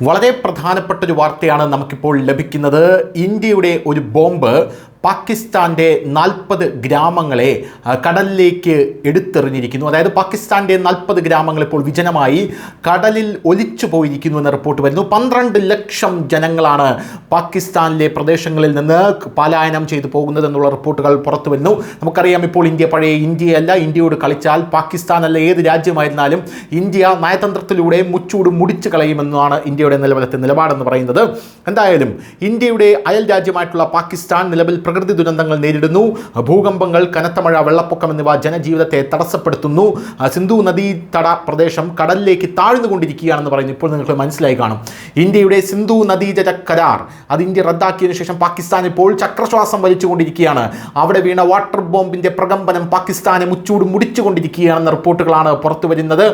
വളരെ പ്രധാനപ്പെട്ട ഒരു വാർത്തയാണ് നമുക്കിപ്പോൾ ലഭിക്കുന്നത്. ഇന്ത്യയുടെ ഒരു ബോംബ് പാകിസ്ഥാൻ്റെ 40 ഗ്രാമങ്ങളെ കടലിലേക്ക് എടുത്തെറിഞ്ഞിരിക്കുന്നു. അതായത് പാകിസ്ഥാൻ്റെ 40 ഗ്രാമങ്ങൾ ഇപ്പോൾ വിജനമായി കടലിൽ ഒലിച്ചു പോയിരിക്കുന്നു എന്ന റിപ്പോർട്ട് വരുന്നു. 12 ലക്ഷം ജനങ്ങളാണ് പാകിസ്ഥാനിലെ പ്രദേശങ്ങളിൽ നിന്ന് പലായനം ചെയ്തു പോകുന്നത് എന്നുള്ള റിപ്പോർട്ടുകൾ പുറത്തു വരുന്നു. നമുക്കറിയാം, ഇപ്പോൾ ഇന്ത്യ പഴയ ഇന്ത്യയല്ല. ഇന്ത്യയോട് കളിച്ചാൽ പാകിസ്ഥാനല്ല ഏത് രാജ്യമായിരുന്നാലും ഇന്ത്യ നയതന്ത്രത്തിലൂടെ മുച്ചൂട് മുടിച്ചു കളയുമെന്നാണ് ഇന്ത്യയുടെ നിലവിലത്തെ നിലപാടെന്ന് പറയുന്നത്. എന്തായാലും ഇന്ത്യയുടെ അയൽ രാജ്യമായിട്ടുള്ള പാകിസ്ഥാൻ നിലവിൽ പ്രകൃതി ദുരന്തങ്ങൾ നേരിടുന്നു. ഭൂകമ്പങ്ങൾ, കനത്ത മഴ, വെള്ളപ്പൊക്കം എന്നിവ ജനജീവിതത്തെ തടസ്സപ്പെടുത്തുന്നു. സിന്ധു നദീതട പ്രദേശം കടലിലേക്ക് താഴ്ന്നുകൊണ്ടിരിക്കുകയാണെന്ന് പറയുന്നു. ഇപ്പോൾ നിങ്ങൾക്ക് മനസ്സിലായി കാണും, ഇന്ത്യയുടെ സിന്ധു നദീജല കരാർ അത് ഇന്ത്യ റദ്ദാക്കിയതിനു ശേഷം പാകിസ്ഥാൻ ഇപ്പോൾ ചക്രശ്വാസം വലിച്ചുകൊണ്ടിരിക്കുകയാണ്. അവിടെ വീണ വാട്ടർ ബോംബിന്റെ പ്രകമ്പനം പാകിസ്ഥാനെ മുച്ചൂട് മുടിച്ചുകൊണ്ടിരിക്കുകയാണെന്ന റിപ്പോർട്ടുകളാണ് പുറത്തു വരുന്നത്.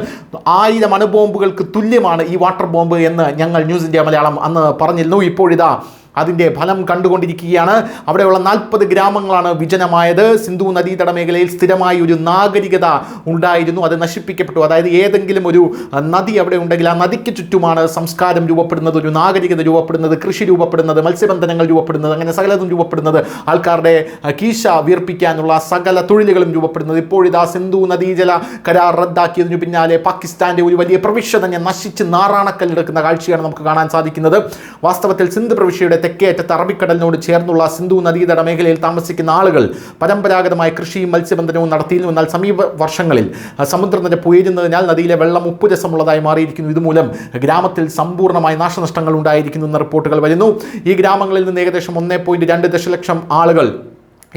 1000 അണുബോംബുകൾക്ക് തുല്യമാണ് ഈ വാട്ടർ ബോംബ് എന്ന് ഞങ്ങൾ ന്യൂസ് ഇന്ത്യ മലയാളം അന്ന് പറഞ്ഞിരുന്നു. ഇപ്പോഴിതാ അതിൻ്റെ ഫലം കണ്ടുകൊണ്ടിരിക്കുകയാണ്. അവിടെയുള്ള 40 ഗ്രാമങ്ങളാണ് വിജനമായത്. സിന്ധു നദീതട മേഖലയിൽ സ്ഥിരമായി ഒരു നാഗരികത ഉണ്ടായിരുന്നു, അത് നശിപ്പിക്കപ്പെട്ടു. അതായത് ഏതെങ്കിലും ഒരു നദി അവിടെ ഉണ്ടെങ്കിൽ ആ നദിക്ക് ചുറ്റുമാണ് സംസ്കാരം രൂപപ്പെടുന്നത്, ഒരു നാഗരികത രൂപപ്പെടുന്നത്, കൃഷി രൂപപ്പെടുന്നത്, മത്സ്യബന്ധനങ്ങൾ രൂപപ്പെടുന്നത്, അങ്ങനെ സകലതും രൂപപ്പെടുന്നത്, ആൾക്കാരുടെ കീശ വീർപ്പിക്കാനുള്ള സകല തൊഴിലുകളും രൂപപ്പെടുന്നത്. ഇപ്പോഴിതാ സിന്ധു നദീജല കരാർ റദ്ദാക്കിയതിനു പിന്നാലെ പാകിസ്ഥാൻ്റെ ഒരു വലിയ പ്രവിശ്യ തന്നെ നശിച്ച് നാറാണക്കല്ലെടുക്കുന്ന കാഴ്ചയാണ് നമുക്ക് കാണാൻ സാധിക്കുന്നത്. വാസ്തവത്തിൽ സിന്ധ് പ്രവിശ്യയുടെ തെക്കേയറ്റത്ത് അറബിക്കടലിനോട് ചേർന്നുള്ള സിന്ധു നദീതട മേഖലയിൽ താമസിക്കുന്ന ആളുകൾ പരമ്പരാഗതമായ കൃഷിയും മത്സ്യബന്ധനവും നടത്തിയിരുന്നു. എന്നാൽ സമീപ വർഷങ്ങളിൽ സമുദ്രനിരപ്പ് ഉയരുന്നതിനാൽ നദിയിലെ വെള്ളം ഉപ്പുരസമുള്ളതായി മാറിയിരിക്കുന്നു. ഇതുമൂലം ഗ്രാമത്തിൽ സമ്പൂർണ്ണമായ നാശനഷ്ടങ്ങൾ ഉണ്ടായിരിക്കുന്നു എന്ന റിപ്പോർട്ടുകൾ വരുന്നു. ഈ ഗ്രാമങ്ങളിൽ നിന്ന് ഏകദേശം 1.2 ദശലക്ഷം ആളുകൾ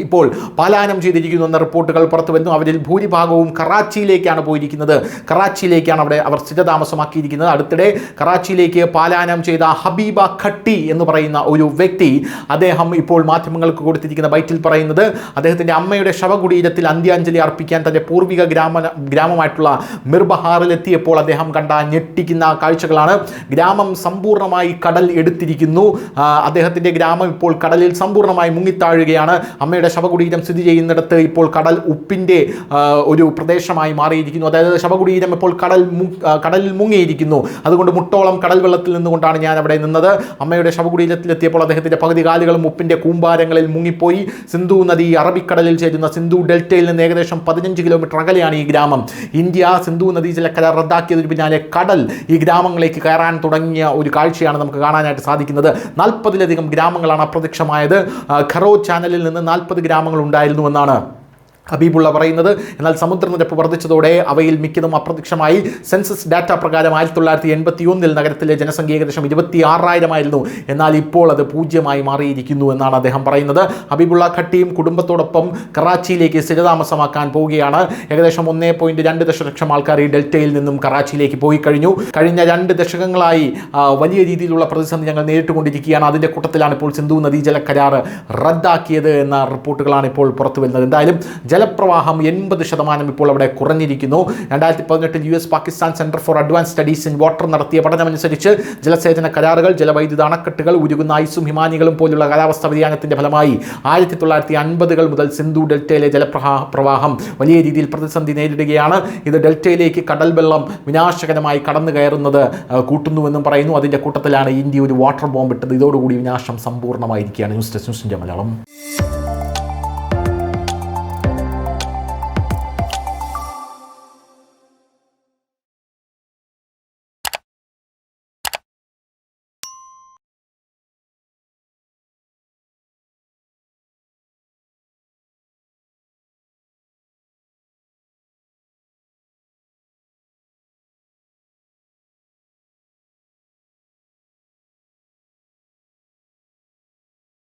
ഇപ്പോൾ പലായനം ചെയ്തിരിക്കുന്നു എന്ന റിപ്പോർട്ടുകൾ പുറത്തു വരുന്നു. അവരിൽ ഭൂരിഭാഗവും കറാച്ചിയിലേക്കാണ് പോയിരിക്കുന്നത്. കറാച്ചിയിലേക്കാണ് അവർ സ്ഥിരതാമസമാക്കിയിരിക്കുന്നത്. അടുത്തിടെ കറാച്ചിയിലേക്ക് പലായനം ചെയ്ത ഹബീബ ഖട്ടി എന്ന് പറയുന്ന ഒരു വ്യക്തി, അദ്ദേഹം ഇപ്പോൾ മാധ്യമങ്ങൾക്ക് കൊടുത്തിരിക്കുന്ന ബൈറ്റിൽ പറയുന്നത്, അദ്ദേഹത്തിൻ്റെ അമ്മയുടെ ശവകുടീരത്തിൽ അന്ത്യാഞ്ജലി അർപ്പിക്കാൻ തൻ്റെ പൂർവിക ഗ്രാമമായിട്ടുള്ള മിർബഹാറിലെത്തിയപ്പോൾ അദ്ദേഹം കണ്ട ഞെട്ടിക്കുന്ന കാഴ്ചകളാണ്. ഗ്രാമം സമ്പൂർണ്ണമായി കടൽ എടുത്തിരിക്കുന്നു. അദ്ദേഹത്തിൻ്റെ ഗ്രാമം ഇപ്പോൾ കടലിൽ സമ്പൂർണ്ണമായി മുങ്ങിത്താഴുകയാണ്. അമ്മയുടെ ശവകുടീരം സ്ഥിതി ചെയ്യുന്നിടത്ത് ഇപ്പോൾ കടൽ ഉപ്പിൻ്റെ ഒരു പ്രദേശമായി മാറിയിരിക്കുന്നു. അതായത് ശവകുടീരം ഇപ്പോൾ കടലിൽ മുങ്ങിയിരിക്കുന്നു. അതുകൊണ്ട് മുട്ടോളം കടൽ വെള്ളത്തിൽ നിന്നുകൊണ്ടാണ് ഞാൻ അവിടെ നിന്നത്. അമ്മയുടെ ശവകുടീരത്തിലെത്തിയപ്പോൾ അദ്ദേഹത്തിൻ്റെ പകുതി കാലുകളും ഉപ്പിൻ്റെ കൂമ്പാരങ്ങളിൽ മുങ്ങിപ്പോയി. സിന്ധു നദി അറബിക്കടലിൽ ചേരുന്ന സിന്ധു ഡെൽറ്റയിൽ നിന്ന് ഏകദേശം 15 കിലോമീറ്റർ അകലെയാണ് ഈ ഗ്രാമം. ഇന്ത്യ സിന്ധു നദീജല കരാർ റദ്ദാക്കിയതിന് പിന്നാലെ കടൽ ഈ ഗ്രാമങ്ങളിലേക്ക് കയറാൻ തുടങ്ങിയ ഒരു കാഴ്ചയാണ് നമുക്ക് കാണാനായിട്ട് സാധിക്കുന്നത്. 40-ലധികം ഗ്രാമങ്ങളാണ് അപ്രത്യക്ഷമായത്. ഖറോ ചാനലിൽ നിന്ന് 40 ഗ്രാമങ്ങൾ ഉണ്ടായിരുന്നുവെന്നാണ് ഹബീബുള്ള പറയുന്നത്. എന്നാൽ സമുദ്രനിരപ്പ് വർദ്ധിച്ചതോടെ അവയിൽ മിക്കതും അപ്രത്യക്ഷമായി. സെൻസസ് ഡാറ്റ പ്രകാരം 1981 നഗരത്തിലെ ജനസംഖ്യ ഏകദേശം 26,000 ആയിരുന്നു. എന്നാൽ ഇപ്പോൾ അത് 0 മാറിയിരിക്കുന്നു എന്നാണ് അദ്ദേഹം പറയുന്നത്. ഹബീബുള്ള ഖട്ടിയും കുടുംബത്തോടൊപ്പം കറാച്ചിയിലേക്ക് സ്ഥിരതാമസമാക്കാൻ പോവുകയാണ്. ഏകദേശം 1.2 ദശലക്ഷം ആൾക്കാർ ഈ ഡെൽറ്റയിൽ നിന്നും കറാച്ചിയിലേക്ക് പോയി കഴിഞ്ഞു. കഴിഞ്ഞ 2 ദശകങ്ങളായി വലിയ രീതിയിലുള്ള പ്രതിസന്ധി ഞങ്ങൾ നേരിട്ടുകൊണ്ടിരിക്കുകയാണ്. അതിൻ്റെ കൂട്ടത്തിലാണ് ഇപ്പോൾ സിന്ധു നദീജല കരാർ റദ്ദാക്കിയത് എന്ന റിപ്പോർട്ടുകളാണ് ഇപ്പോൾ പുറത്തു വരുന്നത്. എന്തായാലും ജലപ്രവാഹം 80% ഇപ്പോൾ അവിടെ കുറഞ്ഞിരിക്കുന്നു. 2018 US Pakistan centre for advance studies in water നടത്തിയ പഠനമനുസരിച്ച് ജലസേചന കരാറുകൾ, ജലവൈദ്യുത അണക്കെട്ടുകൾ, ഉരുകുന്ന ഐസും ഹിമാനികളും പോലുള്ള കാലാവസ്ഥാ വ്യതിയാനത്തിൻ്റെ ഫലമായി 1950 മുതൽ സിന്ധു ഡെൽറ്റയിലെ ജലപ്രവാഹം വലിയ രീതിയിൽ പ്രതിസന്ധി നേരിടുകയാണ്. ഇത് ഡെൽറ്റയിലേക്ക് കടൽ വെള്ളം വിനാശകരമായി കടന്നു കയറുന്നത് കൂട്ടുന്നുവെന്നും പറയുന്നു. അതിൻ്റെ കൂട്ടത്തിലാണ് ഇന്ത്യ ഒരു വാട്ടർ ബോംബ് ഇട്ടത്. ഇതോടുകൂടി വിനാശം സമ്പൂർണ്ണമായിരിക്കുകയാണ്. News desk news India Malayalam.